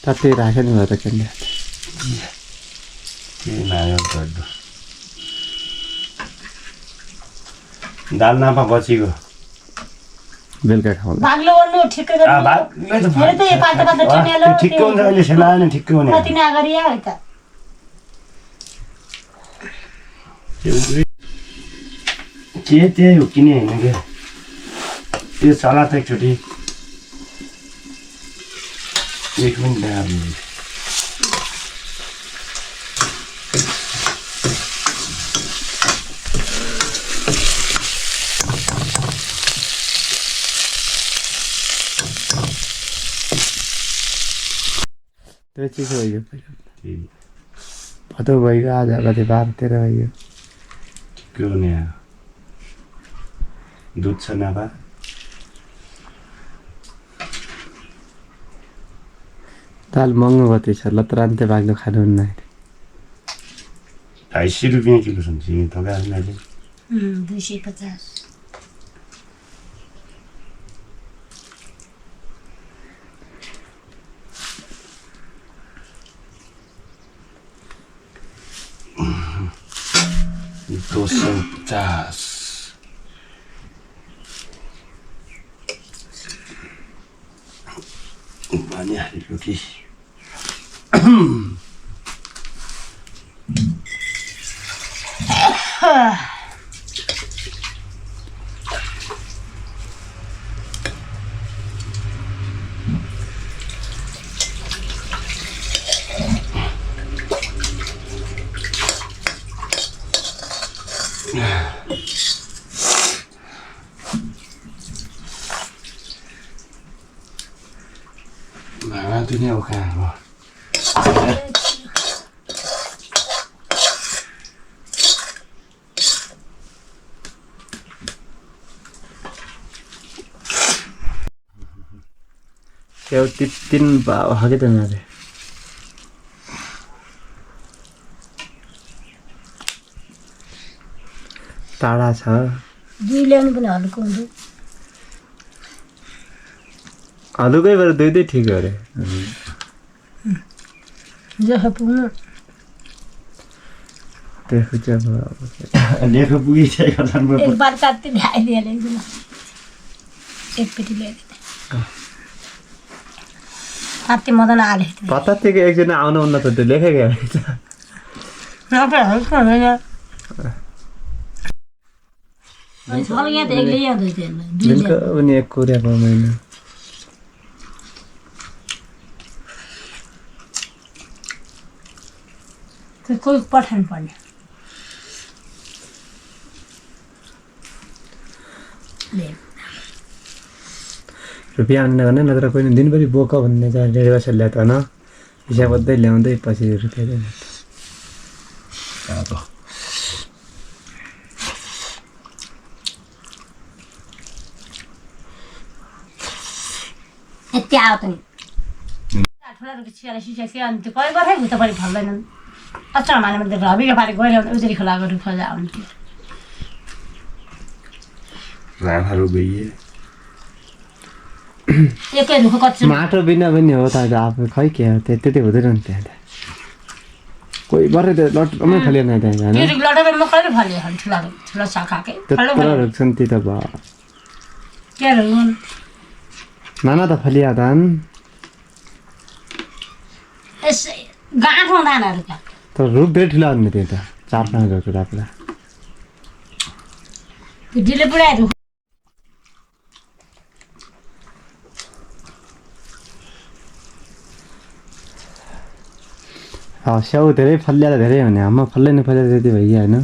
ताते राख्यो नि भएर केन्द्र के माग्यो गर्दो दाल नापा बचीको बेलुका खाउँदा बाग्लो गर्नु ठिक्कै गर्नु मेरो त यो पाता पाता टिनेलो ठिक्कै हुन्छ अहिले सेलायो नि ठिक्कै हुने कति नगरी आयो त के त्यही हो किने होइन क्या त्यो चला त एकचोटि एक पनि डाल्नु त्यो चिसो भइगयो भदौ भइगयो आज कति 12-13 भइगयो ठिक्कै हुने दुध छ नभए दाल महँगो कति छ लत्रान्ते बाग्लो खानुहुन्न 250 रुपियाँ किलो छ सिमी थकाएर अहिले 250 250 पानी हालेको कि दुनिया हो कहाँ हो त्यो 3 भाव हगे त नरे टाढा छ दुई ल्याउनु पनि हल्को हुन्छ हलुकै भएर दुई ठिक हो रे जस्तो पुग्नु त्यसको चाहिँ लेखो पुगिसकेको छ एक बार काट्दै ल्याइदिएले एक पेटी ल्याइदिए काट्दै मदन आले पत्ता थियो एकजना आउनुहुन्न त त्यो लेखेको रहेछ नपे हल्का होइन अनि यहाँ त एक्लै यहाँ दुई दिनको पनि एक कोरिया पाउँदैन कोही पठाउनु पर्ने रुपियाँ आउने भने नत्र कोही दिनभरि बोक भन्ने चाहिँ 1.5 वर्ष ल्याएको होइन हिसाब गर्दै ल्याउँदै पछि रुपियाँ दिनु यति आयो त नि ठुलाहरूको चियाले सिसेको अनि त्यो कहीँ गएर उता पनि फल्दैनन् अचार माने मैले रबिको पारी गएर उजुरी खोलाको खोजा आउँथ्यो रामहरू गइए एकै रुख कच्चो माटो बिना पनि हो त आफू खै के हो त्यति हुँदैन नि त्यहाँ कोही भरे त लटमै फलेन त्यहाँ त्यो लटमै म कहिले फल्यो ठुला शाखाकै पुरा रोक्छन् ती त भयो के हो नाना त फलिया धान यसै गाँठो धानहरू का त रुख धेरै ठुला हुने त्यो त 4-5 रुख राख्ला त्यो ढिलो पुऱ्याएर स्याउ धेरै फलिया त धेरै हुने हाम्रो फल्लै नफल्या त्यति भइयो होइन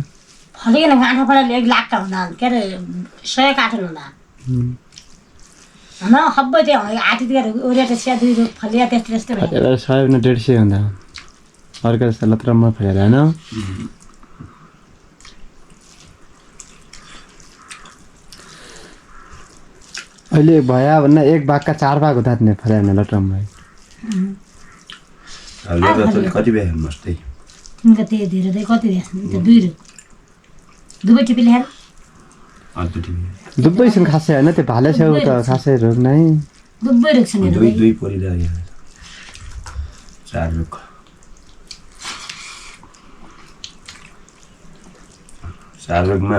फलिकन गाँठो फल्यो 1 लाख हुँदा के अरे 100 काठन हुँदा न सबै त्यो आँटीतिर ओरिया त स्या 2 रुख फलिया त्यस्तो भयो 100 न 150 हुँदा अर्को जस्तो लत्रमा फलेर होइन अहिले भया भन्दा 1 भागका 4 भाग हुँदा नि फलेन लत्रमा कति बेला मस्तै इनका त्यही धेरै धेरै कति देख्छ त 2 रुख दुबै टिपी ल्याएर दुबै सँग खासै होइन त्यो भाले स्याउ त खासै रोग नै दुबै रुख छ नि दुई परिरहेको चारुक चारुकमा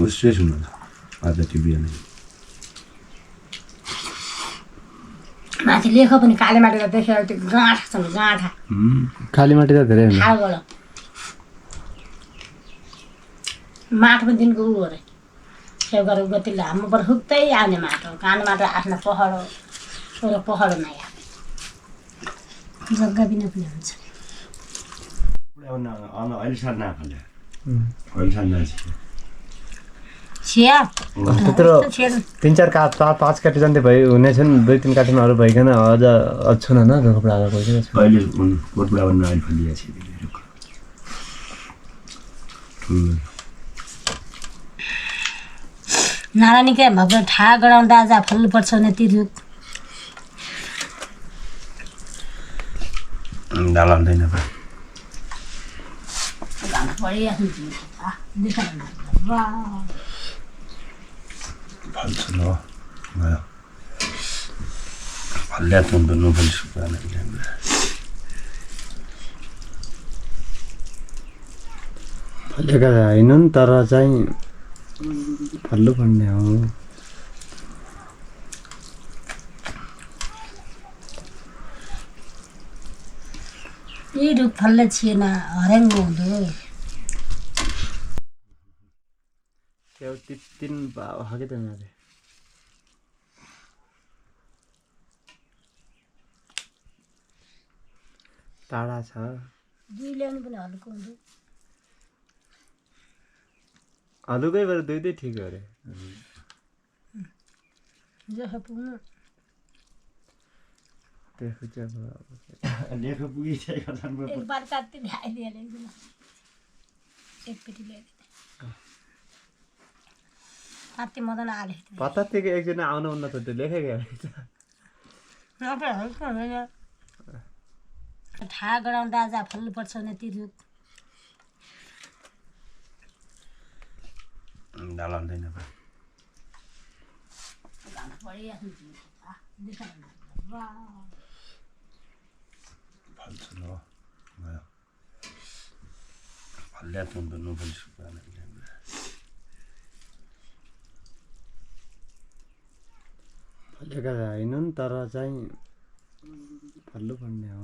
उसै सुन्नु आज त्यो बिहान माथि लेख पनि काली माटी देखेर त्यो गाँठा छ नि गाँठा काली माटी त धेरै हुन्छ ठाउँबाट माटो पनि दिनको ऊ अरे सेव गरेर गति लामो पर हुक्दै आउने माटो काने माटो आफ्नो पहाडो सोह्र पहाडो नयाँ जग्गा बिना पनि हुन्छ अहिले साल नफाले अहिले साल नछियो छिया त्यत्रो 3-4 5 काटी जान्थे भइ हुनेछन् 2-3 काटीमा अरू भइकन अझ छुन न कपडा गइसकेको छ अहिले कोटपुरा भन्नु अहिले फलिया छ नारायणीकै भक्त ठा गराउँदा आज फल्नुपर्छ भने ती रुख दाल हाल्दैन फल्छ ल भयो फल्ल्या त नफल्छ फलेका होइनन् तर चाहिँ फल्नु पर्ने हो यी रुख फल्ने छिएन हरेङ्गो हुँदो त्यो 3 हाके त मारे टाढा छ दुई ल्याउनु पनि हल्को हुँदो हलुकै भएर दुईटै ठिक हो अरे जस्तो पुग्नु त्यसको चाहिँ लेख पुगिसकेको छ एक बार काट्दै ल्याइदिहालेँ एक पेटी ल्याइदिएँ काट्दै मदन हालेको पत्तातिको एकजना आउनुहुन्न त त्यो लेखेको ठा गराउँदा आज फल्नुपर्छ भने ती रुख दाल हाल्दैन फल्छ ल भयो फल्ल्या त नफल्छ फलेका होइनन् तर चाहिँ फल्नु पर्ने हो